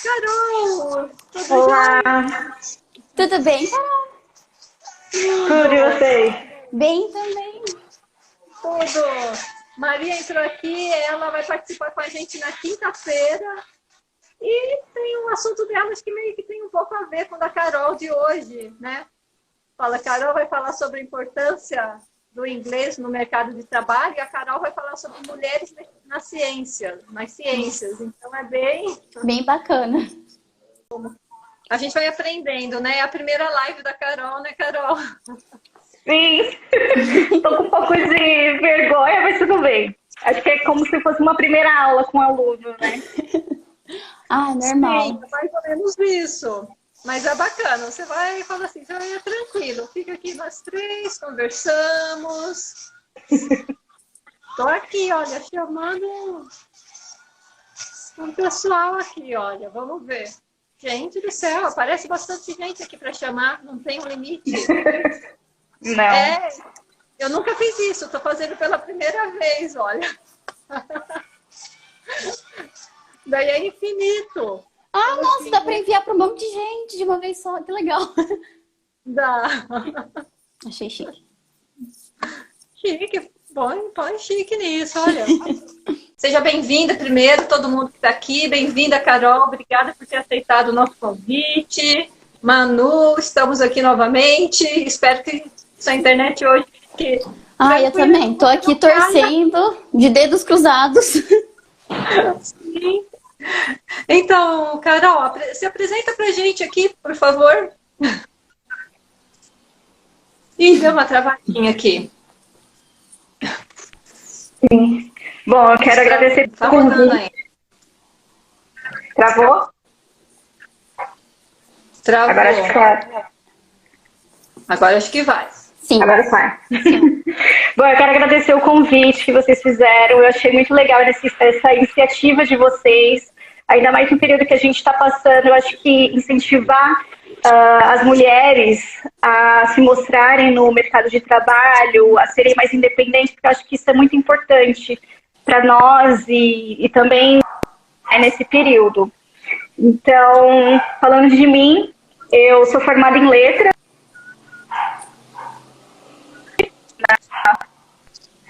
Carol! Tudo Olá, jóia? Tudo bem, Carol? tudo e Tudo, vocês? Bem também. tudo. Maria entrou aqui, ela vai participar com a gente na quinta-feira. E tem um assunto delas que meio que tem um pouco a ver com o da Carol de hoje, né? Fala, a Carol vai falar sobre a importância do inglês no mercado de trabalho e a Carol vai falar sobre mulheres nas ciências. Então é bem... Bem bacana. A gente vai aprendendo, né? É a primeira live da Carol, né, Carol? Sim, tô com um pouco de vergonha, mas tudo bem. Acho que é como se fosse uma primeira aula com aluno, né? Ah, Sim, normal. é mais ou menos isso. Mas é bacana, você vai e fala assim, já é tranquilo, fica aqui nós três, conversamos. Tô aqui, olha, chamando um pessoal aqui, olha, vamos ver. Gente do céu, aparece bastante gente aqui para chamar, não tem um limite. Não. É, eu nunca fiz isso, tô fazendo pela primeira vez, olha. Daí é infinito. Ah, Então, nossa, assim, dá pra enviar pra um monte de gente de uma vez só. Que legal. dá. Achei chique. Chique, põe chique nisso, olha. Seja bem-vinda primeiro, todo mundo que está aqui. Bem-vinda, Carol. Obrigada por ter aceitado o nosso convite. Manu, estamos aqui novamente. Espero que sua internet hoje fique Ah, eu tranquila. também. Tô aqui torcendo de dedos cruzados. Sim. Então, Carol, se apresenta pra gente aqui, por favor. Ih, deu uma travadinha aqui. Sim. Bom, eu quero agradecer Tá pelo rodando convite. aí. Travou? Agora acho que Travou. vai. Agora acho que vai. Sim. Agora vai. Bom, eu quero agradecer o convite que vocês fizeram. Eu achei muito legal essa iniciativa de vocês. Ainda mais no período que a gente está passando, eu acho que incentivar as mulheres a se mostrarem no mercado de trabalho, a serem mais independentes, porque eu acho que isso é muito importante para nós e também nesse período. Então, falando de mim, eu sou formada em letras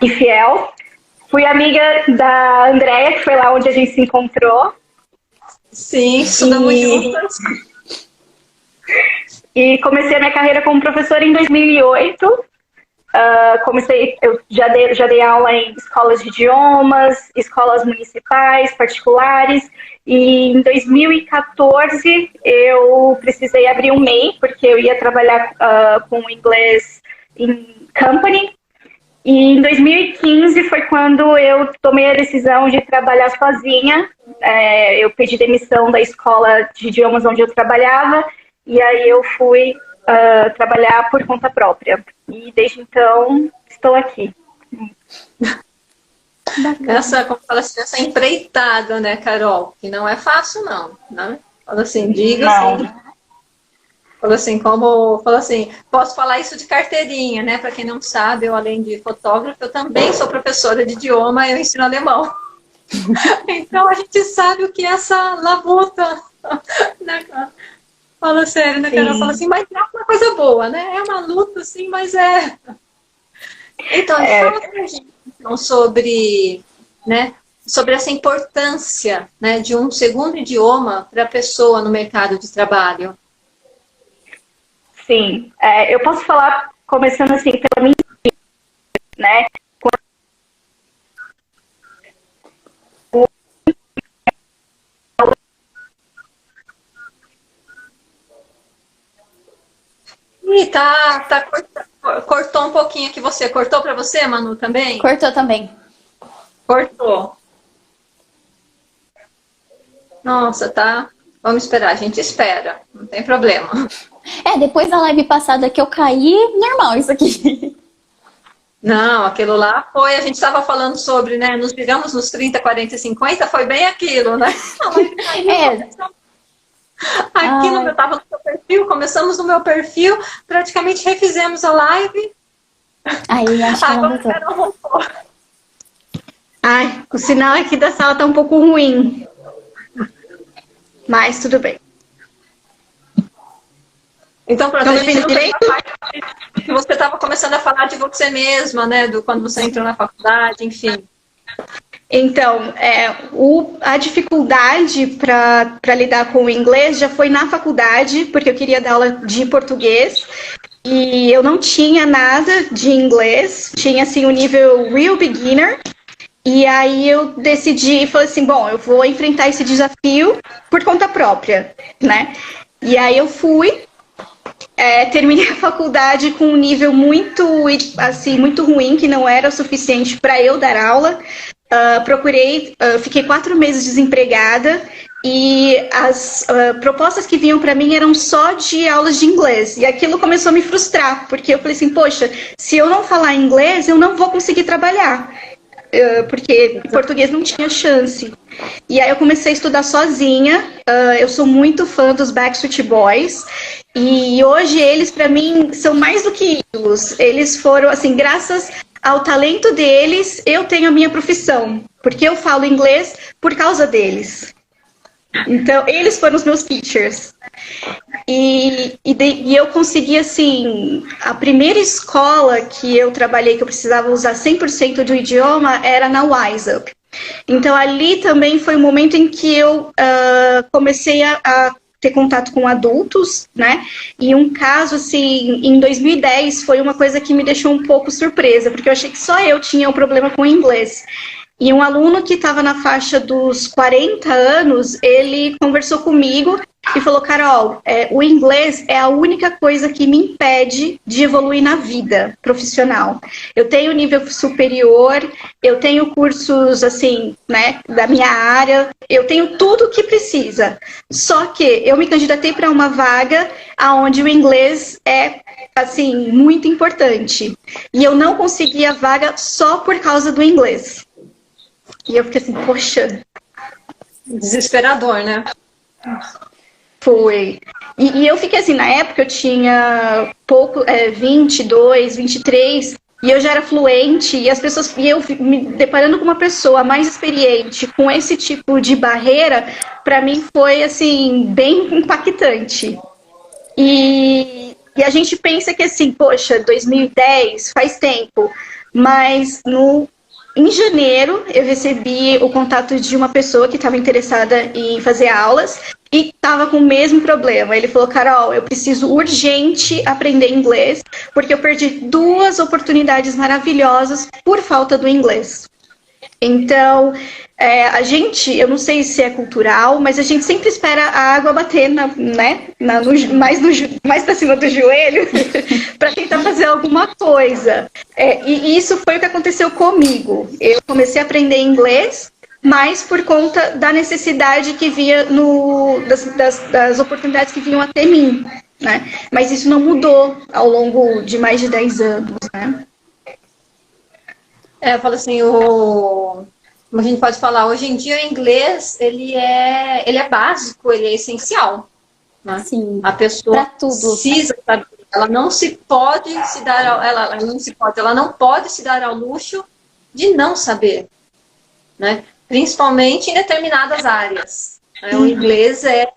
e fiel. Fui amiga da Andrea, que foi lá onde a gente se encontrou. Sim, estudamos juntas. E comecei a minha carreira como professora em 2008. Eu já dei aula em escolas de idiomas, escolas municipais, particulares. E em 2014 eu precisei abrir um MEI, porque eu ia trabalhar com inglês em company. E em 2015 foi quando eu tomei a decisão de trabalhar sozinha. Eu pedi demissão da escola de idiomas onde eu trabalhava e aí eu fui trabalhar por conta própria. E desde então estou aqui. Como fala assim, essa empreitada, né, Carol? Que não é fácil, não. Né? Fala assim, diga assim. Fala assim, posso falar isso de carteirinha, né? Para quem não sabe, eu além de fotógrafa, eu também sou professora de idioma, eu ensino alemão. Então a gente sabe o que é essa labuta. Né? Fala sério, né, Carol? Fala assim, mas é uma coisa boa, né? É uma luta, assim, mas é. Então, fala pra gente então, sobre, né, sobre essa importância, né, de um segundo idioma para a pessoa no mercado de trabalho. Sim, eu posso falar começando assim pela minha, né? Ih, cortou um pouquinho aqui você. Cortou para você, Manu, também? Cortou também. Cortou. Nossa, tá. Vamos esperar, a gente espera. Não tem problema. Depois da live passada que eu caí, normal isso aqui. Não, aquilo lá foi, a gente estava falando sobre, né, nos viramos nos 30, 40 e 50, foi bem aquilo, né? Aqui eu estava no seu perfil, começamos no meu perfil, praticamente refizemos a live. Aí, acho que agora o Carol voltou. Ai, o sinal aqui da sala tá um pouco ruim. mas tudo bem. Então, pronto, Não a gente me direito? Você estava começando a falar de você mesma, né? Do quando você entrou na faculdade, enfim. Então, a dificuldade para lidar com o inglês já foi na faculdade, porque eu queria dar aula de português e eu não tinha nada de inglês, tinha assim o nível real beginner. E aí eu decidi, falei assim, bom, eu vou enfrentar esse desafio por conta própria, né? E aí eu fui, terminei a faculdade com um nível muito, assim, muito ruim, que não era o suficiente para eu dar aula. Fiquei 4 meses desempregada e as propostas que vinham para mim eram só de aulas de inglês. E aquilo começou a me frustrar, porque eu falei assim, poxa, se eu não falar inglês, eu não vou conseguir trabalhar. Porque em português não tinha chance. E aí eu comecei a estudar sozinha. Eu sou muito fã dos Backstreet Boys. E hoje eles, para mim, são mais do que ídolos. Eles foram, assim, graças ao talento deles, eu tenho a minha profissão. Porque eu falo inglês por causa deles. Então, eles foram os meus teachers. E eu consegui, assim, a primeira escola que eu trabalhei, que eu precisava usar 100% do idioma, era na Wise Up. Então, ali também foi um momento em que eu comecei a ter contato com adultos, né? E um caso, assim, em 2010, foi uma coisa que me deixou um pouco surpresa, porque eu achei que só eu tinha um problema com o inglês. E um aluno que estava na faixa dos 40 anos, ele conversou comigo e falou, Carol, o inglês é a única coisa que me impede de evoluir na vida profissional. Eu tenho nível superior, eu tenho cursos, assim, né, da minha área, eu tenho tudo o que precisa. Só que eu me candidatei para uma vaga onde o inglês é, assim, muito importante. E eu não consegui a vaga só por causa do inglês. E eu fiquei assim, poxa. Desesperador, né? Foi. E eu fiquei assim, na época eu tinha 22, 23, e eu já era fluente, e as pessoas, e eu me deparando com uma pessoa mais experiente, com esse tipo de barreira, para mim foi assim, bem impactante. E a gente pensa que assim, poxa, 2010 faz tempo, mas em janeiro, eu recebi o contato de uma pessoa que estava interessada em fazer aulas e estava com o mesmo problema. Ele falou, Carol, eu preciso urgente aprender inglês, porque eu perdi 2 oportunidades maravilhosas por falta do inglês. Então, a gente, eu não sei se é cultural, mas a gente sempre espera a água bater, mais para cima do joelho, para tentar fazer alguma coisa. E isso foi o que aconteceu comigo. Eu comecei a aprender inglês, mas por conta da necessidade que via das oportunidades que vinham até mim, né? Mas isso não mudou ao longo de mais de 10 anos, né? Eu falo assim, como a gente pode falar, hoje em dia o inglês, ele é básico, ele é essencial. Né? Sim, a pessoa tudo. Precisa saber, ela não pode se dar ao luxo de não saber. Né? Principalmente em determinadas áreas. Né? O inglês é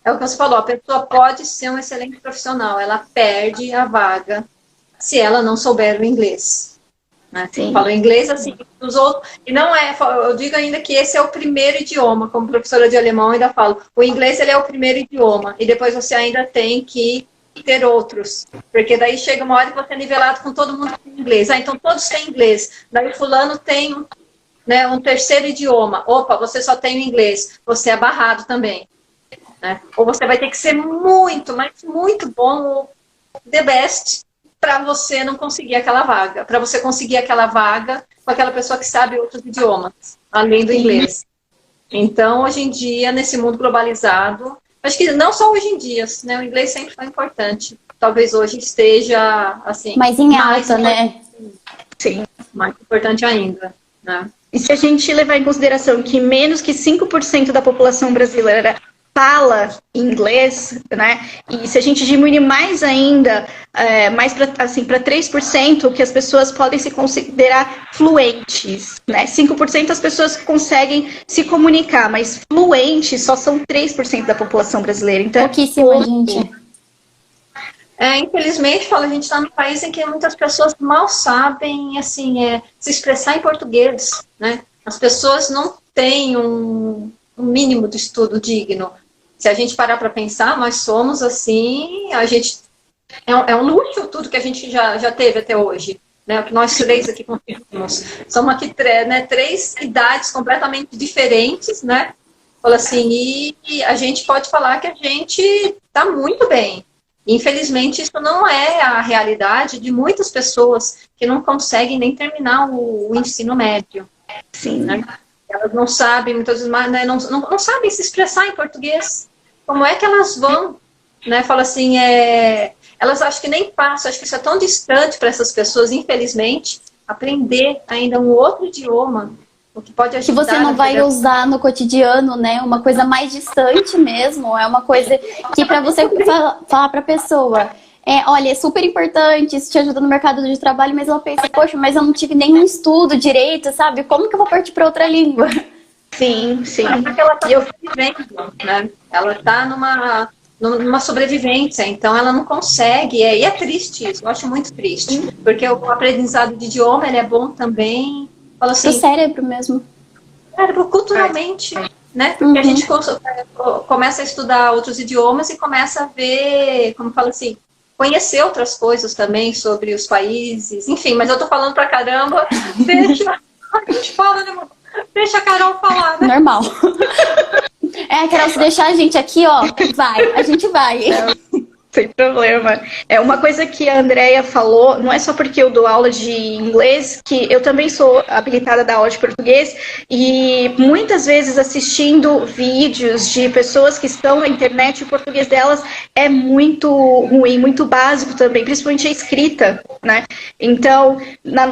o que você falou, a pessoa pode ser um excelente profissional, ela perde a vaga se ela não souber o inglês. Né? Falo inglês assim, dos outros, e não eu digo ainda que esse é o primeiro idioma, como professora de alemão, ainda falo, o inglês ele é o primeiro idioma, e depois você ainda tem que ter outros, porque daí chega uma hora que você é nivelado com todo mundo com inglês, então todos têm inglês, daí fulano tem um terceiro idioma, opa, você só tem o inglês, você é barrado também. Né? Ou você vai ter que ser muito, mas muito bom, the best, para você não conseguir aquela vaga. Para você conseguir aquela vaga com aquela pessoa que sabe outros idiomas, além do inglês. Então, hoje em dia, nesse mundo globalizado, acho que não só hoje em dia, né? O inglês sempre foi importante. Talvez hoje esteja, assim... mais em alta, né? Sim. Mais importante ainda, né? E se a gente levar em consideração que menos que 5% da população brasileira fala inglês, né? E se a gente diminuir mais ainda, mais para assim, para 3%, que as pessoas podem se considerar fluentes, né? 5% as pessoas conseguem se comunicar, mas fluentes só são 3% da população brasileira. Então, pouquíssima gente. Infelizmente, a gente está num país em que muitas pessoas mal sabem, assim, se expressar em português, né? As pessoas não têm um mínimo de estudo digno. Se a gente parar para pensar, nós somos, assim, a gente... É um luxo tudo que a gente já teve até hoje, né? O que nós três aqui conseguimos. Somos aqui, né, 3 idades completamente diferentes, né? Fala assim, e a gente pode falar que a gente está muito bem. Infelizmente, isso não é a realidade de muitas pessoas que não conseguem nem terminar o ensino médio. Sim. Né? Elas não sabem, muitas vezes, né, não sabem se expressar em português. Como é que elas vão? Né? Fala assim, elas acham que nem passam, acho que isso é tão distante para essas pessoas, infelizmente, aprender ainda um outro idioma, o que pode ajudar. Que você não vai usar no cotidiano, né? Uma coisa mais distante mesmo. É uma coisa que para você falar para a pessoa, olha, é super importante, isso te ajuda no mercado de trabalho, mas ela pensa, poxa, mas eu não tive nenhum estudo direito, sabe? Como que eu vou partir para outra língua? Sim, sim. Porque ela está sobrevivendo, né? Ela está numa sobrevivência, então ela não consegue, e é triste isso, eu acho muito triste, porque o aprendizado de idioma, ele é bom também, fala assim, pro cérebro mesmo. Cérebro, culturalmente, né? Porque a gente começa a estudar outros idiomas e começa a ver, como fala assim, conhecer outras coisas também sobre os países, enfim, mas eu tô falando pra caramba, deixa a gente fala, né, mano? Deixa a Carol falar, né? Normal. Carol, se deixar a gente aqui, ó, a gente vai. Sem problema. É uma coisa que a Andrea falou, não é só porque eu dou aula de inglês, que eu também sou habilitada a dar aula de português, e muitas vezes assistindo vídeos de pessoas que estão na internet, o português delas é muito ruim, muito básico também, principalmente a escrita, né? Então,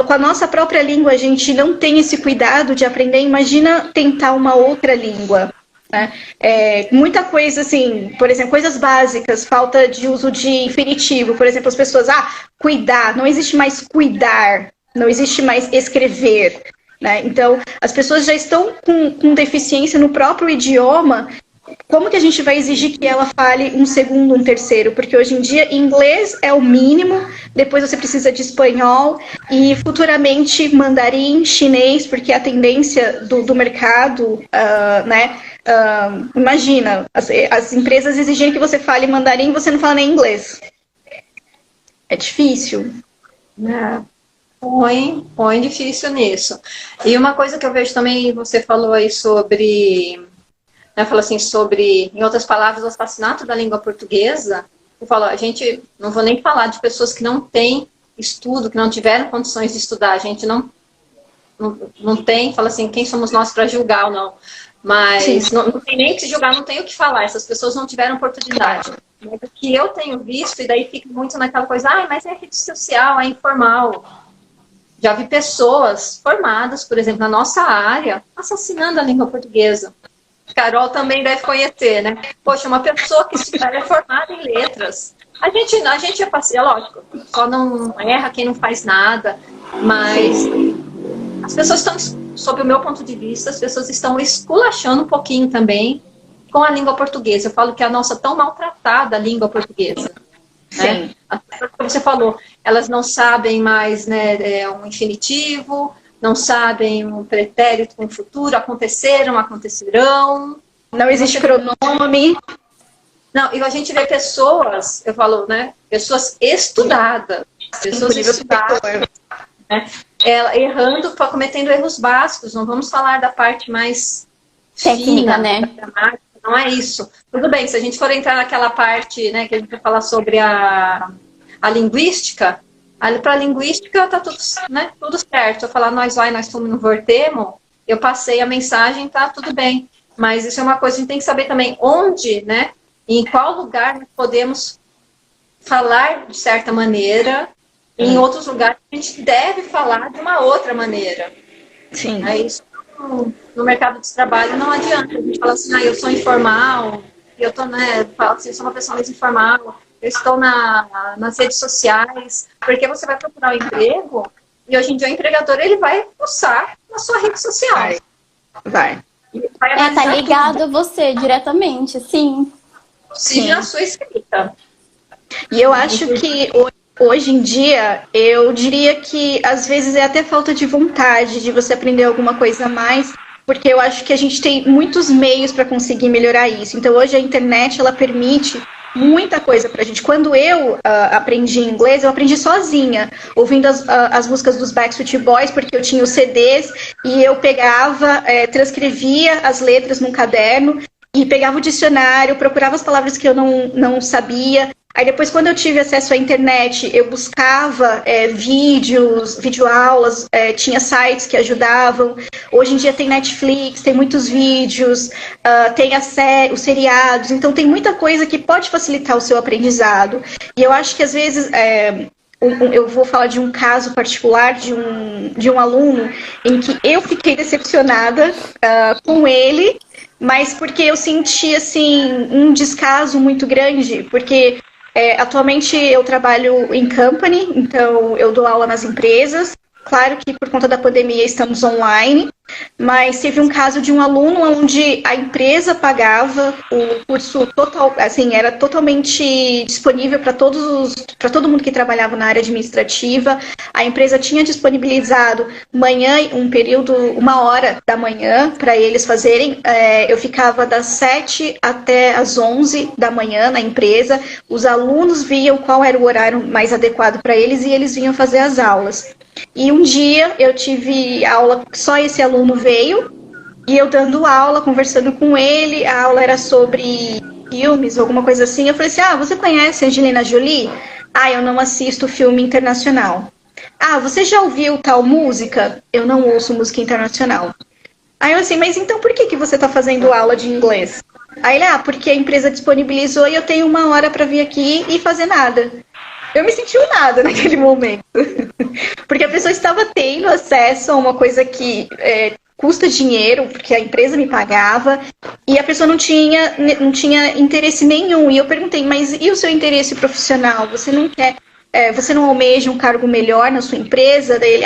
com a nossa própria língua, a gente não tem esse cuidado de aprender, imagina tentar uma outra língua. Né? Muita coisa, assim, por exemplo, coisas básicas, falta de uso de infinitivo, por exemplo, as pessoas, cuidar, não existe mais cuidar, não existe mais escrever, né? Então, as pessoas já estão com deficiência no próprio idioma, como que a gente vai exigir que ela fale um segundo, um terceiro? Porque hoje em dia, inglês é o mínimo, depois você precisa de espanhol e futuramente mandarim, chinês, porque a tendência do mercado, né? Imagina, as empresas exigirem que você fale mandarim e você não fala nem inglês. É difícil. Põe difícil nisso. E uma coisa que eu vejo também, você falou aí sobre... Fala assim, sobre, em outras palavras, o assassinato da língua portuguesa. Eu falo, a gente, não vou nem falar de pessoas que não têm estudo, que não tiveram condições de estudar, a gente não tem, fala assim, quem somos nós para julgar ou não. Mas não tem nem que se julgar, não tem o que falar, essas pessoas não tiveram oportunidade. Mas o que eu tenho visto, e daí fica muito naquela coisa, mas é rede social, é informal. Já vi pessoas formadas, por exemplo, na nossa área, assassinando a língua portuguesa. Carol também deve conhecer, né? Poxa, uma pessoa que é formada em letras. A gente é parceira, lógico, só não erra quem não faz nada, mas as pessoas estão, sob o meu ponto de vista, as pessoas estão esculachando um pouquinho também com a língua portuguesa. Eu falo que é a nossa tão maltratada língua portuguesa. Né? Como você falou, elas não sabem mais, né, um infinitivo, não sabem um pretérito com o futuro, aconteceram, acontecerão. Não existe pronome. Não, e a gente vê pessoas, eu falo, né, pessoas estudadas, né, errando, cometendo erros básicos, não vamos falar da parte mais técnica, fina, né? Não é isso. Tudo bem, se a gente for entrar naquela parte, né, que a gente vai falar sobre a linguística, para a linguística tá tudo, né, tudo certo. Eu falar nós fomos no Vortemo, eu passei a mensagem, tá tudo bem. Mas isso é uma coisa que a gente tem que saber também onde, né, em qual lugar nós podemos falar de certa maneira, e em outros lugares a gente deve falar de uma outra maneira. Sim. Isso no mercado de trabalho não adianta. A gente fala assim, eu sou informal, eu estou, né, falo assim, eu sou uma pessoa mais informal, eu estou nas redes sociais, porque você vai procurar um emprego e hoje em dia o empregador ele vai pulsar na sua rede social. Vai. Tá ligado a você diretamente, sim. Sim, a sua escrita. E eu acho que hoje em dia, eu diria que às vezes é até falta de vontade de você aprender alguma coisa a mais, porque eu acho que a gente tem muitos meios para conseguir melhorar isso. Então hoje a internet, ela permite muita coisa pra gente. Quando eu aprendi inglês, eu aprendi sozinha, ouvindo as músicas dos Backstreet Boys, porque eu tinha os CDs, e eu pegava, transcrevia as letras num caderno, e pegava o dicionário, procurava as palavras que eu não sabia. Aí depois, quando eu tive acesso à internet, eu buscava videoaulas, tinha sites que ajudavam. Hoje em dia tem Netflix, tem muitos vídeos, tem os seriados. Então tem muita coisa que pode facilitar o seu aprendizado. E eu acho que às vezes... eu vou falar de um caso particular de um aluno em que eu fiquei decepcionada com ele, mas porque eu senti assim, um descaso muito grande, porque atualmente eu trabalho em company, então eu dou aula nas empresas. Claro que por conta da pandemia estamos online, mas teve um caso de um aluno onde a empresa pagava o curso total, assim, era totalmente disponível para todo mundo que trabalhava na área administrativa. A empresa tinha disponibilizado um período, 1 hora da manhã para eles fazerem. Eu ficava das 7 até as 11 da manhã na empresa. Os alunos viam qual era o horário mais adequado para eles e eles vinham fazer as aulas. E um dia eu tive aula, só esse aluno veio, e eu dando aula, conversando com ele, a aula era sobre filmes, alguma coisa assim. Eu falei assim, você conhece a Angelina Jolie? Eu não assisto filme internacional. Você já ouviu tal música? Eu não ouço música internacional. Aí eu assim, mas então por que você está fazendo aula de inglês? Aí ele, porque a empresa disponibilizou e eu tenho 1 hora para vir aqui e fazer nada. Eu me senti um nada naquele momento. Porque a pessoa estava tendo acesso a uma coisa que custa dinheiro, porque a empresa me pagava, e a pessoa não tinha interesse nenhum. E eu perguntei, mas e o seu interesse profissional? Você não quer, você não almeja um cargo melhor na sua empresa? Daí ele,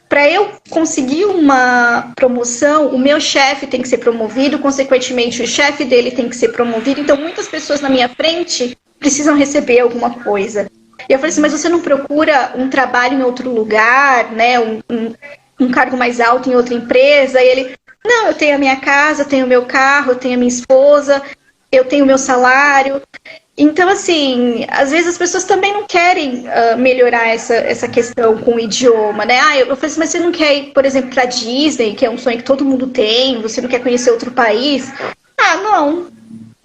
para eu conseguir uma promoção, o meu chefe tem que ser promovido, consequentemente o chefe dele tem que ser promovido. Então muitas pessoas na minha frente precisam receber alguma coisa. E eu falei assim, mas você não procura um trabalho em outro lugar, né? Um cargo mais alto em outra empresa? E ele, não, eu tenho a minha casa, eu tenho o meu carro, eu tenho a minha esposa, eu tenho o meu salário. Então, assim, às vezes as pessoas também não querem melhorar essa questão com o idioma, né? Eu falei assim, mas você não quer ir, por exemplo, para Disney, que é um sonho que todo mundo tem, você não quer conhecer outro país?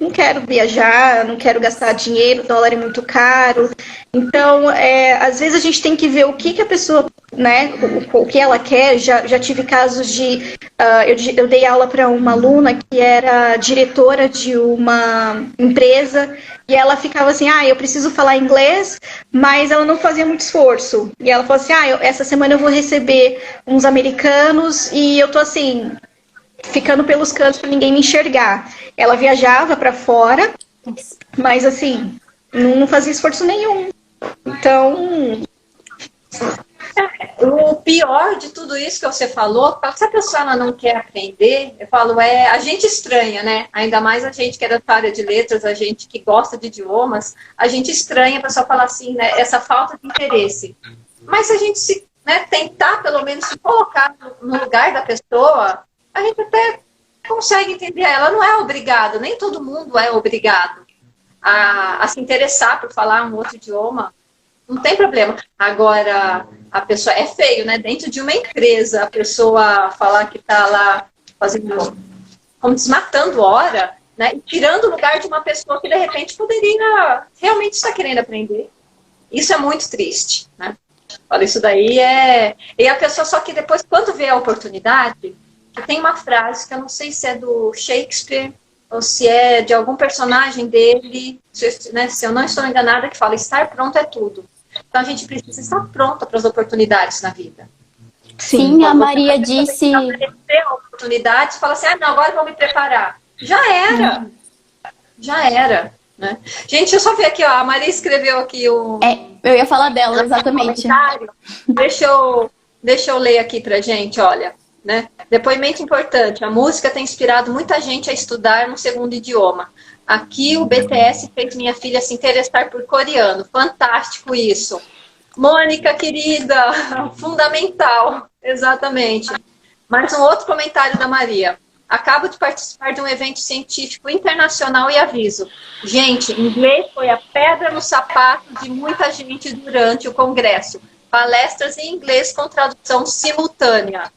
Não quero viajar, não quero gastar dinheiro, o dólar é muito caro. Então, às vezes a gente tem que ver o que a pessoa, né, o que ela quer. Já tive casos de... eu dei aula para uma aluna que era diretora de uma empresa e ela ficava assim, eu preciso falar inglês, mas ela não fazia muito esforço. E ela falou assim, essa semana eu vou receber uns americanos e eu tô assim... ficando pelos cantos para ninguém me enxergar. Ela viajava para fora, mas assim, não fazia esforço nenhum. Então... O pior de tudo isso que você falou, se a pessoa ela não quer aprender, eu falo, a gente estranha, né? Ainda mais a gente que é da área de letras, a gente que gosta de idiomas, a gente estranha a pessoa falar assim, né? Essa falta de interesse. Mas se a gente tentar, pelo menos, se colocar no lugar da pessoa, a gente até consegue entender. Ela não é obrigada, nem todo mundo é obrigado a se interessar por falar um outro idioma. Não tem problema. Agora, a pessoa é feio, né? Dentro de uma empresa, a pessoa falar que está lá fazendo, como desmatando hora, né? E tirando o lugar de uma pessoa que de repente poderia realmente estar querendo aprender. Isso é muito triste, né? Olha, isso daí E a pessoa só que depois, quando vê a oportunidade, tem uma frase que eu não sei se é do Shakespeare ou se é de algum personagem dele, né, se eu não estou enganada, que fala, estar pronto é tudo. Então a gente precisa estar pronta para as oportunidades na vida. Sim, a Maria disse... Aparecer a oportunidade, fala assim, não, agora eu vou me preparar. Já era. já era, né? Gente, eu só ver aqui, ó, a Maria escreveu aqui o... Eu ia falar dela, exatamente. Deixa eu ler aqui pra gente, olha, né? Depoimento importante, a música tem inspirado muita gente a estudar no segundo idioma. Aqui o BTS fez minha filha se interessar por coreano, fantástico isso. Mônica, querida, fundamental, exatamente. Mais um outro comentário da Maria. Acabo de participar de um evento científico internacional e aviso. Gente, inglês foi a pedra no sapato de muita gente durante o congresso. Palestras em inglês com tradução simultânea.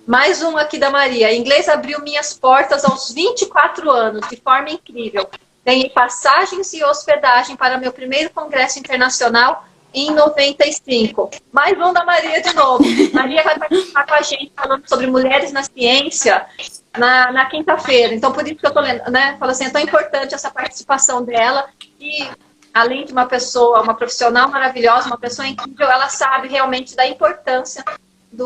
Mais um aqui da Maria. Inglês abriu minhas portas aos 24 anos, de forma incrível. Ganhei passagens e hospedagem para meu primeiro congresso internacional em 95. Mais um da Maria de novo. Maria vai participar com a gente falando sobre mulheres na ciência na quinta-feira. Então, por isso que eu tô lendo, né? Falo assim, é tão importante essa participação dela. E, além de uma pessoa, uma profissional maravilhosa, uma pessoa incrível, ela sabe realmente da importância de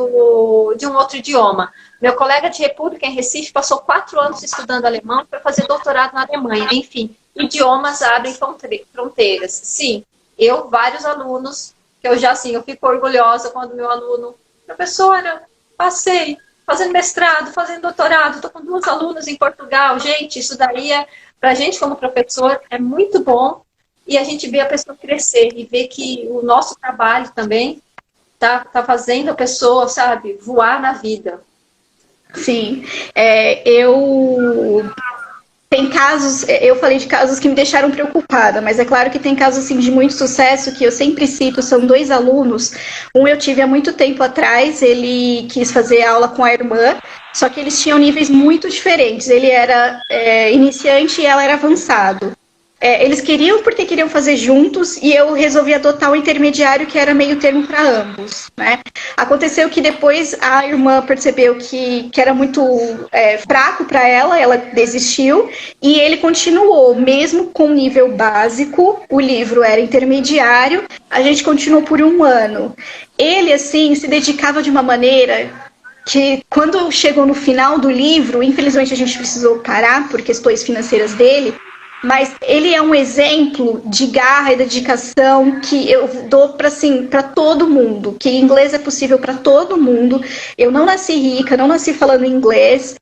um outro idioma. Meu colega de República em Recife passou 4 anos estudando alemão para fazer doutorado na Alemanha. Enfim, idiomas abrem fronteiras. Sim. Vários alunos, que eu já, assim, eu fico orgulhosa quando meu aluno, professora, passei, fazendo mestrado, fazendo doutorado, estou com 2 alunos em Portugal. Gente, isso daí, pra gente como professor, é muito bom. E a gente vê a pessoa crescer e ver que o nosso trabalho também tá fazendo a pessoa, sabe, voar na vida. Sim, tem casos, eu falei de casos que me deixaram preocupada, mas é claro que tem casos assim, de muito sucesso que eu sempre cito, são 2 alunos. Um eu tive há muito tempo atrás, ele quis fazer aula com a irmã, só que eles tinham níveis muito diferentes. Ele era iniciante e ela era avançado. Eles queriam porque queriam fazer juntos e eu resolvi adotar o intermediário que era meio termo para ambos, né? Aconteceu que depois a irmã percebeu que era muito fraco para ela desistiu e ele continuou, mesmo com nível básico, o livro era intermediário, a gente continuou por 1 ano. Ele, assim, se dedicava de uma maneira que quando chegou no final do livro, infelizmente a gente precisou parar por questões financeiras dele, mas ele é um exemplo de garra e dedicação que eu dou para todo mundo, que inglês é possível para todo mundo. Eu não nasci rica, não nasci falando inglês,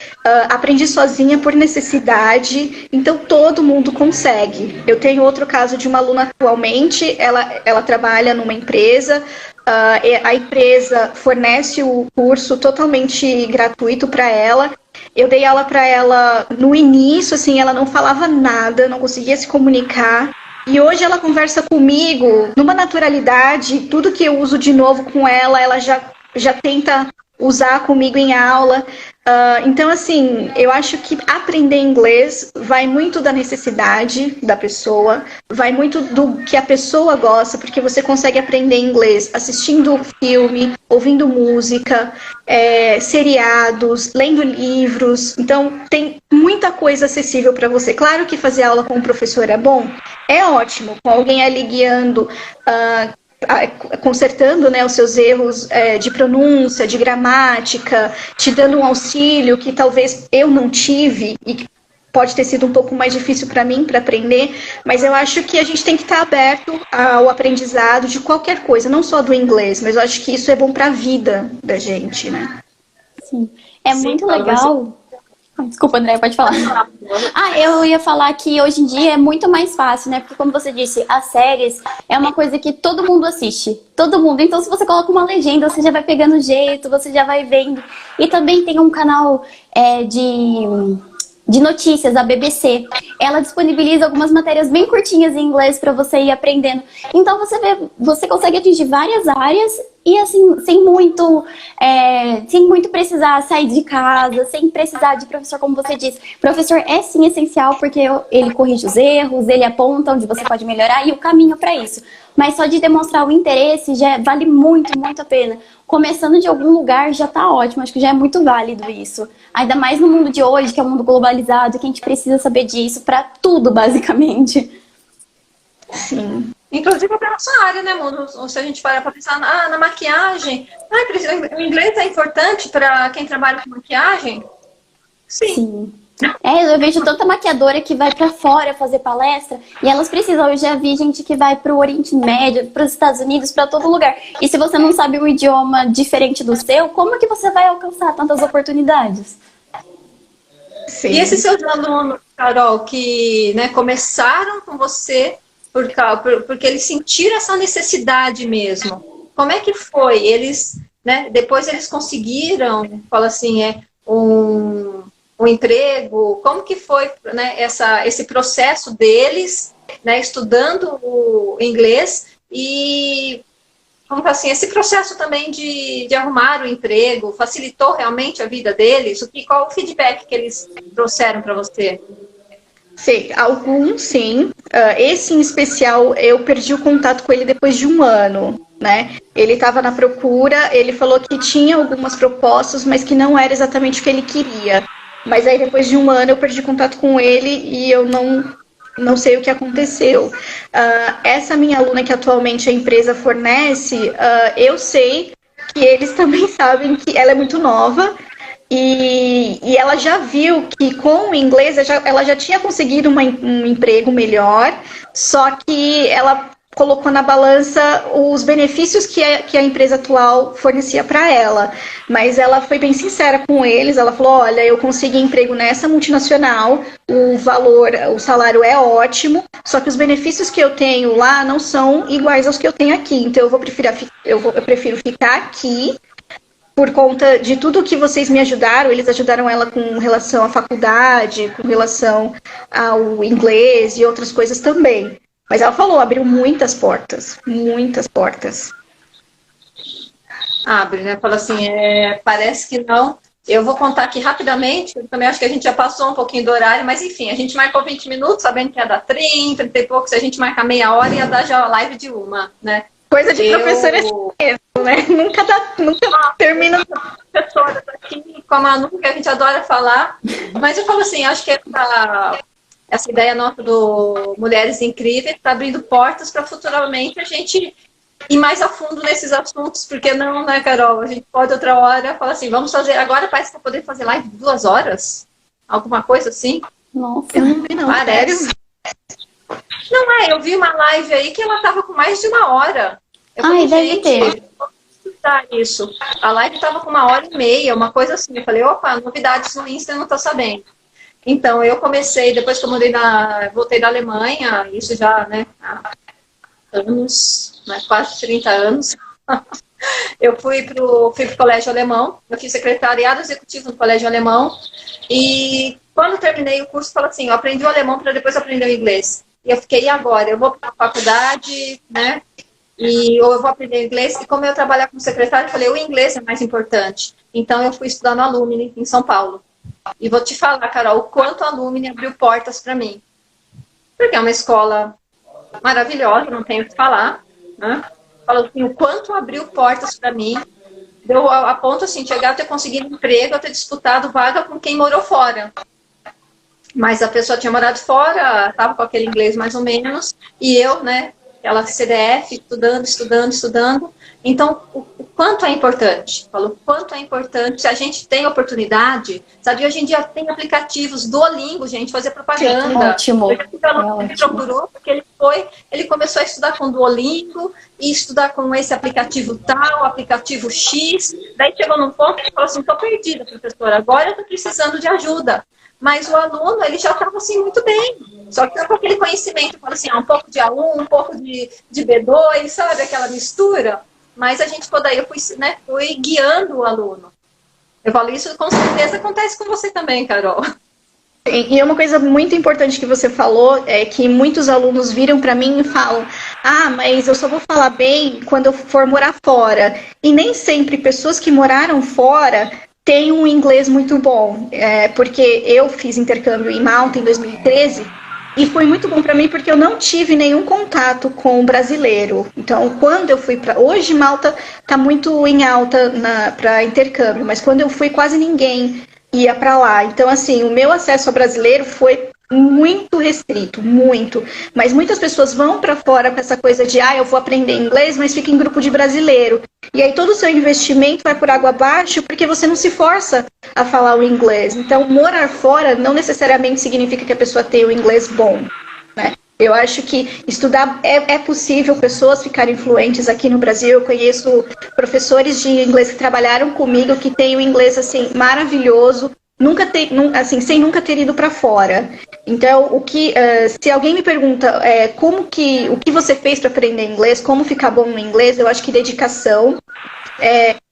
aprendi sozinha por necessidade, então todo mundo consegue. Eu tenho outro caso de uma aluna atualmente, ela trabalha numa empresa, a empresa fornece o curso totalmente gratuito para ela. Eu dei aula para ela no início, assim, ela não falava nada, não conseguia se comunicar. E hoje ela conversa comigo numa naturalidade, tudo que eu uso de novo com ela já tenta usar comigo em aula. Então, assim, eu acho que aprender inglês vai muito da necessidade da pessoa, vai muito do que a pessoa gosta, porque você consegue aprender inglês assistindo filme, ouvindo música, seriados, lendo livros. Então, tem muita coisa acessível para você. Claro que fazer aula com um professor é bom, é ótimo, com alguém ali guiando, consertando, né, os seus erros de pronúncia, de gramática, te dando um auxílio que talvez eu não tive e que pode ter sido um pouco mais difícil para mim, para aprender, mas eu acho que a gente tem que estar aberto ao aprendizado de qualquer coisa, não só do inglês, mas eu acho que isso é bom para a vida da gente, né? Sim, muito legal. Desculpa, André, pode falar. Eu ia falar que hoje em dia é muito mais fácil, né? Porque como você disse, as séries é uma coisa que todo mundo assiste. Todo mundo. Então, se você coloca uma legenda, você já vai pegando jeito, você já vai vendo. E também tem um canal de notícias, a BBC. Ela disponibiliza algumas matérias bem curtinhas em inglês para você ir aprendendo. Então, você consegue atingir várias áreas e assim, sem muito precisar sair de casa, sem precisar de professor, como você disse. Professor é sim essencial porque ele corrige os erros, ele aponta onde você pode melhorar e o caminho para isso. Mas só de demonstrar o interesse já vale muito, muito a pena. Começando de algum lugar já tá ótimo, acho que já é muito válido isso. Ainda mais no mundo de hoje, que é um mundo globalizado, que a gente precisa saber disso para tudo, basicamente. Sim. Inclusive para nossa área, né, mundo? Se a gente parar para pensar na maquiagem, o inglês é importante para quem trabalha com maquiagem? Sim. Eu vejo tanta maquiadora que vai pra fora fazer palestra e elas precisam. Eu já vi gente que vai pro Oriente Médio, pros Estados Unidos, pra todo lugar. E se você não sabe um idioma diferente do seu, como que você vai alcançar tantas oportunidades? Sim. E esses seus alunos, Carol, que, né, começaram com você porque eles sentiram essa necessidade mesmo. Como é que foi? Eles, né, depois eles conseguiram, fala assim, um emprego? Como que foi, né, esse processo deles, né, estudando o inglês e, como assim, esse processo também de arrumar o emprego, facilitou realmente a vida deles? Qual o feedback que eles trouxeram para você? Sim, alguns sim. Esse em especial, eu perdi o contato com ele depois de um ano, né? Ele estava na procura, ele falou que tinha algumas propostas, mas que não era exatamente o que ele queria. Mas aí depois de um ano eu perdi contato com ele e eu não sei o que aconteceu. Essa minha aluna que atualmente a empresa fornece, eu sei que eles também sabem que ela é muito nova. E ela já viu que com o inglês ela já tinha conseguido um emprego melhor, só que ela colocou na balança os benefícios que a empresa atual fornecia para ela. Mas ela foi bem sincera com eles, ela falou, olha, eu consegui emprego nessa multinacional, o salário é ótimo, só que os benefícios que eu tenho lá não são iguais aos que eu tenho aqui, então eu prefiro ficar aqui. Por conta de tudo que vocês me ajudaram, eles ajudaram ela com relação à faculdade, com relação ao inglês e outras coisas também. Mas ela falou, abriu muitas portas, muitas portas. Abre, né? Fala assim, parece que não. Eu vou contar aqui rapidamente, eu também acho que a gente já passou um pouquinho do horário, mas enfim, a gente marcou 20 minutos, sabendo que ia dar 30 e pouco, se a gente marcar meia hora, ia dar já a live de uma, né? Coisa de professora mesmo, né? Nunca termina. Professora aqui com a Manu, que a gente adora falar. Mas eu falo assim, acho que essa ideia nossa do Mulheres Incríveis está abrindo portas para futuramente a gente ir mais a fundo nesses assuntos, porque não, né, Carol? A gente pode outra hora falar assim, vamos fazer, agora parece que vai poder fazer live de 2 horas? Alguma coisa assim? Nossa, eu não vi não. Parece. Não, eu vi uma live aí que ela tava com mais de 1 hora. Deve ter. Isso. A live tava com 1h30, uma coisa assim. Eu falei, opa, novidades no Insta, eu não tô sabendo. Então, eu comecei, depois que eu voltei da Alemanha, isso já, né, há anos, né, quase 30 anos. Eu fui pro colégio alemão, eu fiz secretariado executivo no colégio alemão, e quando terminei o curso, falei assim, eu aprendi o alemão para depois aprender o inglês. E eu fiquei, e agora? Eu vou para a faculdade, né? Ou eu vou aprender inglês, e como eu trabalhar como secretária, eu falei, o inglês é mais importante. Então eu fui estudar no Alumni, em São Paulo. E vou te falar, Carol, o quanto a Alumni abriu portas para mim. Porque é uma escola maravilhosa, não tenho o que falar, né? Falo assim, o quanto abriu portas para mim, deu a ponto assim, de chegar a ter conseguido emprego, a ter disputado vaga com quem morou fora. Mas a pessoa tinha morado fora, estava com aquele inglês mais ou menos, e eu, né, aquela CDF, estudando. Então, o quanto é importante? Falo, o quanto é importante. Se a gente tem oportunidade, sabe? Hoje em dia tem aplicativos, Duolingo, gente, fazer propaganda. Ótimo. Ele procurou, porque ele começou a estudar com Duolingo, e estudar com esse aplicativo tal, aplicativo X. Daí chegou num ponto que falou assim, estou perdida, professora, agora eu estou precisando de ajuda. Mas o aluno, ele já estava assim muito bem. Só que estava com aquele conhecimento, fala assim, um pouco de A1, um pouco de B2, sabe? Aquela mistura. Mas a gente, daí eu fui guiando o aluno. Eu falo, isso com certeza acontece com você também, Carol. E uma coisa muito importante que você falou é que muitos alunos viram para mim e falam, mas eu só vou falar bem quando eu for morar fora. E nem sempre pessoas que moraram fora têm um inglês muito bom. Porque eu fiz intercâmbio em Malta em 2013 e foi muito bom para mim porque eu não tive nenhum contato com o brasileiro. Então, quando eu fui para... Hoje, Malta está muito em alta para intercâmbio, mas quando eu fui, quase ninguém ia para lá. Então, assim, o meu acesso ao brasileiro foi muito restrito, muito. Mas muitas pessoas vão para fora com essa coisa de, eu vou aprender inglês, mas fica em grupo de brasileiro. E aí todo o seu investimento vai por água abaixo porque você não se força a falar o inglês. Então, morar fora não necessariamente significa que a pessoa tenha o inglês bom, né? Eu acho que estudar é possível, pessoas ficarem fluentes aqui no Brasil. Eu conheço professores de inglês que trabalharam comigo que têm o inglês assim maravilhoso, sem nunca ter ido para fora. Então, se alguém me pergunta o que você fez para aprender inglês, como ficar bom no inglês, eu acho que dedicação,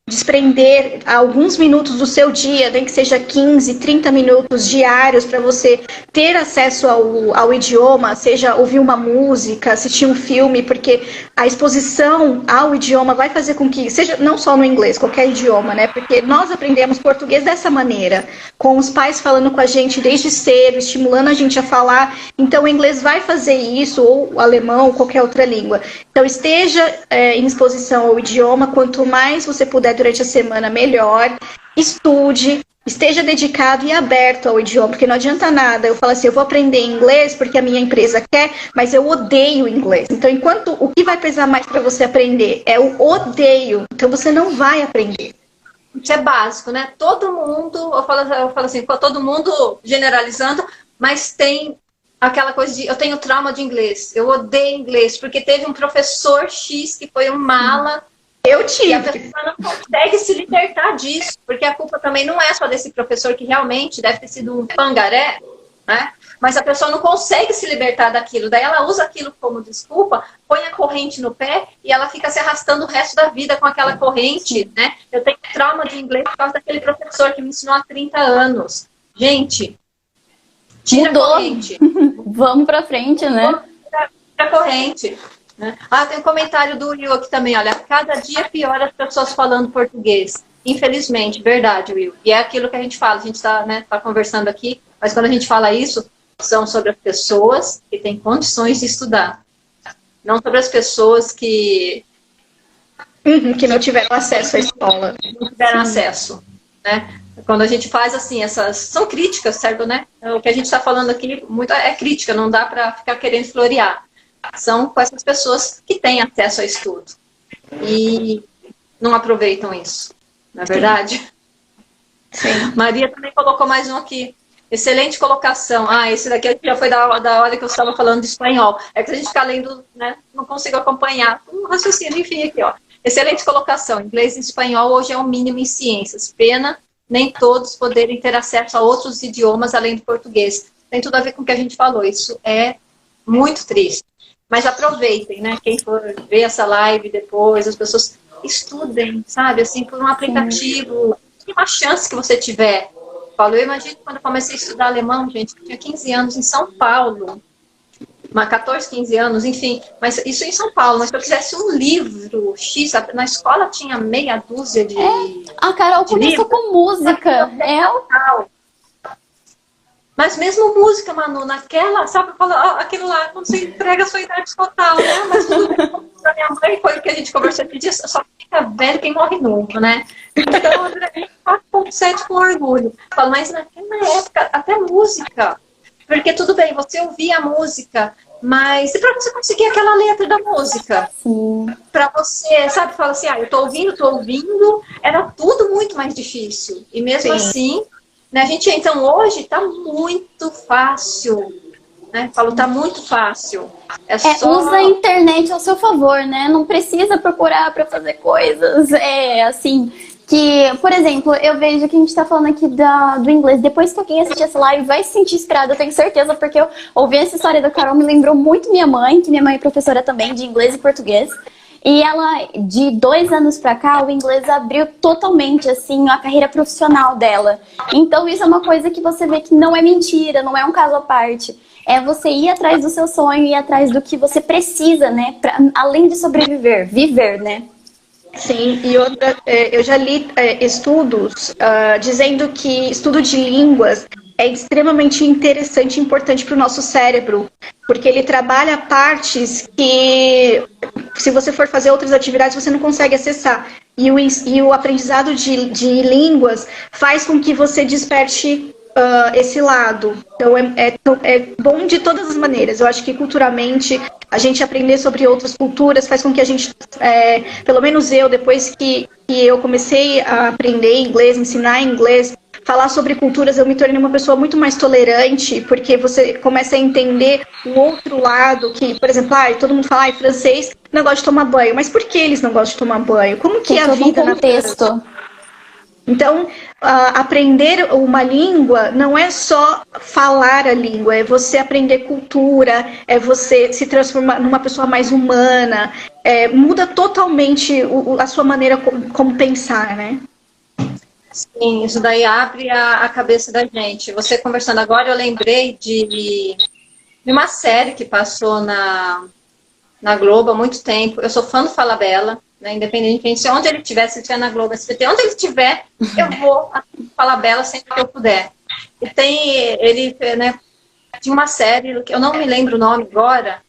desprender alguns minutos do seu dia, nem que seja 15, 30 minutos diários para você ter acesso ao idioma, seja ouvir uma música, assistir um filme, porque a exposição ao idioma vai fazer com que, seja não só no inglês, qualquer idioma, né? Porque nós aprendemos português dessa maneira, com os pais falando com a gente desde cedo, estimulando a gente a falar. Então o inglês vai fazer isso, ou o alemão, ou qualquer outra língua. Então esteja em exposição ao idioma, quanto mais você puder durante a semana, melhor. Estude, esteja dedicado e aberto ao idioma, porque não adianta nada eu falar assim, eu vou aprender inglês porque a minha empresa quer, mas eu odeio inglês. Então, o que vai pesar mais para você aprender é o odeio, então você não vai aprender. Isso é básico, né? Todo mundo, eu falo assim, todo mundo generalizando, mas tem aquela coisa de, eu tenho trauma de inglês, eu odeio inglês, porque teve um professor X que foi um mala. Eu tive. E a pessoa não consegue se libertar disso, porque a culpa também não é só desse professor que realmente deve ter sido um pangaré, né? Mas a pessoa não consegue se libertar daquilo. Daí ela usa aquilo como desculpa, põe a corrente no pé e ela fica se arrastando o resto da vida com aquela corrente, né? Eu tenho trauma de inglês por causa daquele professor que me ensinou há 30 anos. Gente, tira a corrente. Vamos pra frente, né? Vamos tirar a corrente. Né? Tem um comentário do Will aqui também, olha, cada dia piora as pessoas falando português. Infelizmente, verdade, Will. E é aquilo que a gente fala, a gente está tá conversando aqui, mas quando a gente fala isso, são sobre as pessoas que têm condições de estudar. Não sobre as pessoas que não tiveram acesso à escola. Não tiveram acesso, né? Quando a gente faz assim, essas são críticas, certo, né? O que a gente está falando aqui muito é crítica, não dá para ficar querendo florear. São com essas pessoas que têm acesso a estudo e não aproveitam isso, não é verdade? Sim. Maria também colocou mais um aqui. Excelente colocação. Esse daqui já foi da hora que eu estava falando de espanhol. É que a gente fica lendo, né? Não consigo acompanhar. Um raciocínio, enfim, aqui, ó. Excelente colocação. Inglês e espanhol hoje é o mínimo em ciências. Pena nem todos poderem ter acesso a outros idiomas além do português. Tem tudo a ver com o que a gente falou. Isso é muito triste. Mas aproveitem, né? Quem for ver essa live depois, as pessoas estudem, sabe? Assim, por um aplicativo. Tem uma chance que você tiver. Eu imagino quando eu comecei a estudar alemão, gente, eu tinha 15 anos em São Paulo. 14, 15 anos, enfim. Mas isso em São Paulo. Mas se eu quisesse um livro X, na escola tinha meia dúzia de... A Carol começou com música. Mas mesmo música, Manu, naquela, sabe, aquilo lá, quando você entrega a sua idade total, né? Mas tudo bem, da minha mãe foi o que a gente conversou aquele dia, só fica velho quem morre novo, né? Então, eu virei 4.7 com orgulho. Falo, mas naquela época, até música. Porque tudo bem, você ouvia a música, mas e pra você conseguir aquela letra da música? Sim. Pra você, sabe, fala assim, eu tô ouvindo, era tudo muito mais difícil. E mesmo assim... Né, então hoje está muito fácil, né? Tá muito fácil. Usa a internet ao seu favor, né? Não precisa procurar para fazer coisas. Assim, que, por exemplo, eu vejo que a gente está falando aqui do inglês. Depois que alguém assistir essa live, vai se sentir inspirado, eu tenho certeza, porque eu ouvi essa história da Carol, me lembrou muito minha mãe, que minha mãe é professora também de inglês e português. E ela, de 2 anos pra cá, o inglês abriu totalmente, assim, a carreira profissional dela. Então, isso é uma coisa que você vê que não é mentira, não é um caso à parte. É você ir atrás do seu sonho, ir atrás do que você precisa, né? Além de sobreviver, viver, né? Sim, e outra, eu já li estudos dizendo que estudo de línguas é extremamente interessante e importante para o nosso cérebro, porque ele trabalha partes que, se você for fazer outras atividades, você não consegue acessar. E o aprendizado de línguas faz com que você desperte esse lado. Então, é bom de todas as maneiras. Eu acho que culturalmente, a gente aprender sobre outras culturas faz com que a gente, pelo menos eu, depois que eu comecei a aprender inglês, ensinar inglês, falar sobre culturas, eu me tornei uma pessoa muito mais tolerante, porque você começa a entender o outro lado, que, por exemplo, todo mundo fala, francês não gosta de tomar banho, mas por que eles não gostam de tomar banho? Como que é a vida na França? Então, aprender uma língua não é só falar a língua, é você aprender cultura, é você se transformar numa pessoa mais humana, muda totalmente a sua maneira como pensar, né? Sim, isso daí abre a cabeça da gente. Você conversando agora, eu lembrei de uma série que passou na Globo há muito tempo. Eu sou fã do Falabella, né, independente de onde ele estiver, se estiver na Globo, SBT, onde ele estiver, eu vou Falabella sempre que eu puder. Ele né, tinha uma série, que eu não me lembro o nome agora,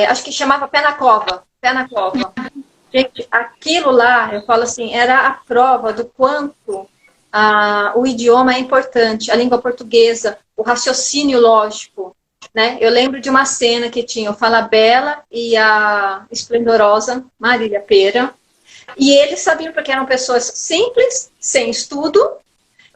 acho que chamava Pé na Cova. Pé na Cova. Gente, aquilo lá, eu falo assim, era a prova do quanto o idioma é importante, a língua portuguesa, o raciocínio lógico. Né? Eu lembro de uma cena que tinha o Falabella e a esplendorosa Marília Pêra, e eles sabiam porque eram pessoas simples, sem estudo,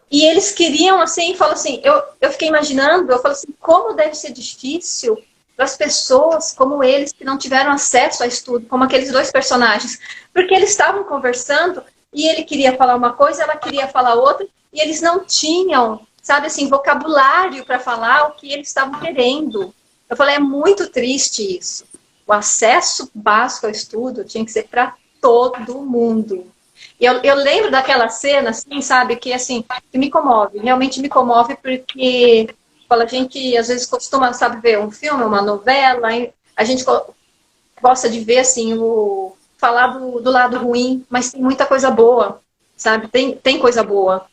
e eles queriam, assim, falo assim, eu fiquei imaginando, eu falo assim, como deve ser difícil para as pessoas como eles, que não tiveram acesso a estudo, como aqueles dois personagens, porque eles estavam conversando, e ele queria falar uma coisa, ela queria falar outra, e eles não tinham, sabe assim, vocabulário para falar o que eles estavam querendo. Eu falei, é muito triste isso. O acesso básico ao estudo tinha que ser para todo mundo. E eu lembro daquela cena, assim, sabe, que assim, que me comove, realmente me comove, porque a gente às vezes costuma, sabe, ver um filme, uma novela, a gente gosta de ver, assim, falar do lado ruim, mas tem muita coisa boa, sabe, tem coisa boa.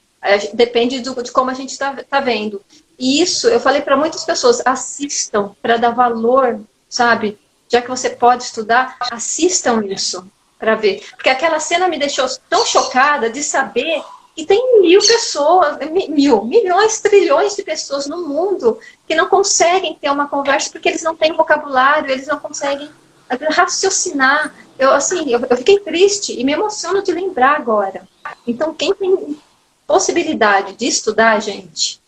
Depende de como a gente está vendo. E isso, eu falei para muitas pessoas, assistam para dar valor, sabe? Já que você pode estudar, assistam isso para ver. Porque aquela cena me deixou tão chocada de saber que tem 1.000 pessoas, milhões, trilhões de pessoas no mundo que não conseguem ter uma conversa porque eles não têm vocabulário, eles não conseguem raciocinar. Eu fiquei triste e me emociono de lembrar agora. Então, quem tem possibilidade de estudar, gente,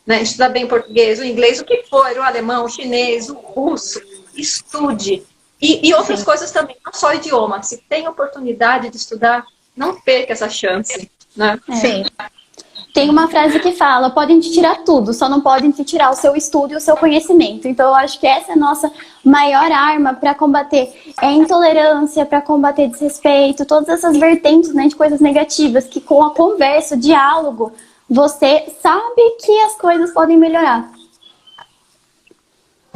né? Estudar bem o português, o inglês, o que for, o alemão, o chinês, o russo, estude. E outras coisas também, não só o idioma. Se tem oportunidade de estudar, não perca essa chance, né? Sim. Tem uma frase que fala, podem te tirar tudo, só não podem te tirar o seu estudo e o seu conhecimento. Então, eu acho que essa é a nossa maior arma para combater a intolerância, para combater desrespeito, todas essas vertentes, né, de coisas negativas, que com a conversa, o diálogo, você sabe que as coisas podem melhorar.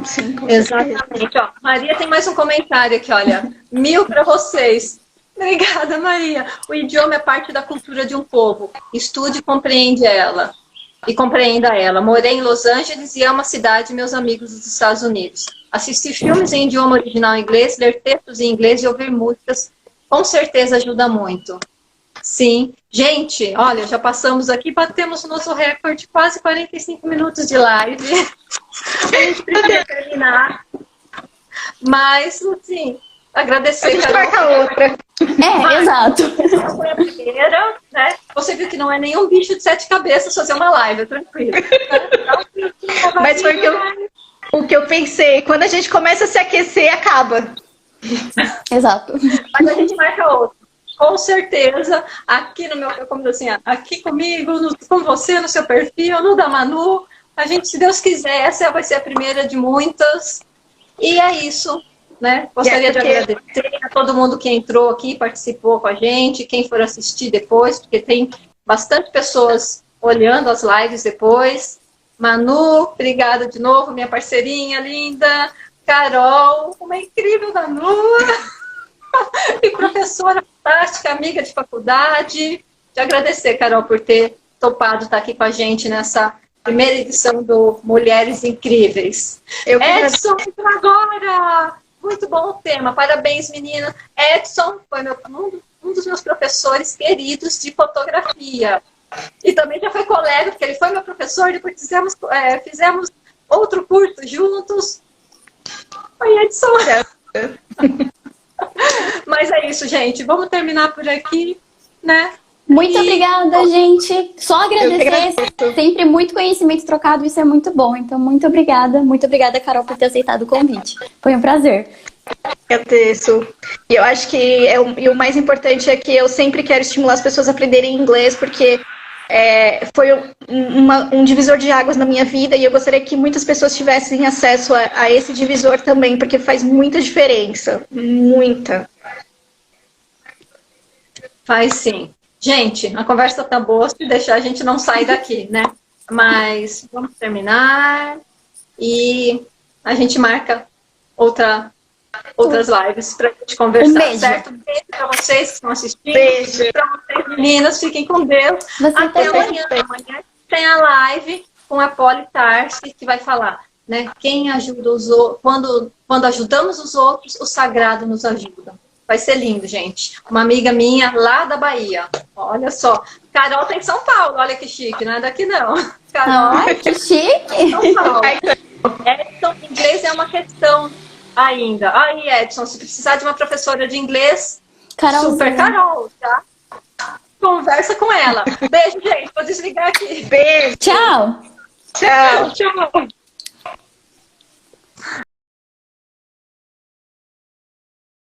Sim, exatamente. Ó, Maria tem mais um comentário aqui, olha. 1000 para vocês. Obrigada, Maria. O idioma é parte da cultura de um povo. Estude e compreenda ela. Morei em Los Angeles e amo a cidade e meus amigos dos Estados Unidos. Assistir filmes em idioma original em inglês, ler textos em inglês e ouvir músicas, com certeza ajuda muito. Sim. Gente, olha, já passamos aqui, batemos o nosso recorde, quase 45 minutos de live. A gente precisa terminar. Mas, assim, agradecer. A gente marca outra. Exato. Foi a primeira, né? Você viu que não é nenhum bicho de 7 cabeças fazer uma live, é tranquilo. Mas foi o que eu pensei. Quando a gente começa a se aquecer, acaba. Exato. Mas a gente marca outra. Com certeza, aqui no meu, como assim, aqui comigo, com você, no seu perfil, no da Manu. A gente, se Deus quiser, essa vai ser a primeira de muitas. E é isso. Né? Gostaria de agradecer a todo mundo que entrou aqui, participou com a gente, quem for assistir depois, porque tem bastante pessoas olhando as lives depois. Manu, obrigada de novo, minha parceirinha linda. Carol, uma incrível Manu. E professora fantástica, amiga de faculdade. Te agradecer, Carol, por ter topado estar aqui com a gente nessa primeira edição do Mulheres Incríveis. Edson, agora! Muito bom o tema. Parabéns, menina. Edson foi um dos meus professores queridos de fotografia. E também já foi colega, porque ele foi meu professor, depois fizemos outro curso juntos. Oi, Edson. Mas é isso, gente. Vamos terminar por aqui, né? Muito obrigada, gente. Só agradecer. Sempre muito conhecimento trocado, isso é muito bom. Então, muito obrigada. Muito obrigada, Carol, por ter aceitado o convite. Foi um prazer. Agradeço. E eu acho que o mais importante é que eu sempre quero estimular as pessoas a aprenderem inglês, porque foi um divisor de águas na minha vida e eu gostaria que muitas pessoas tivessem acesso a esse divisor também, porque faz muita diferença. Muita. Faz sim. Gente, a conversa tá boa, se deixar a gente não sai daqui, né? Mas vamos terminar e a gente marca outras lives pra gente conversar, beijo. certo? Beijo pra vocês que estão assistindo. Beijo. Pra vocês, meninas, fiquem com Deus. Até amanhã. Amanhã tem a live com a Poli Tarsi, que vai falar, né? Quem ajuda os outros, quando ajudamos os outros, o sagrado nos ajuda. Vai ser lindo, gente. Uma amiga minha lá da Bahia. Olha só. Carol tá em São Paulo. Olha que chique. Não é daqui, não. Carol. Ai, que chique. São Paulo. Edson, inglês é uma questão ainda. Aí, Edson, se precisar de uma professora de inglês, Carolzinha. super Carol, tá? Conversa com ela. Beijo, gente. Vou desligar aqui. Beijo. Tchau. Tchau. Tchau.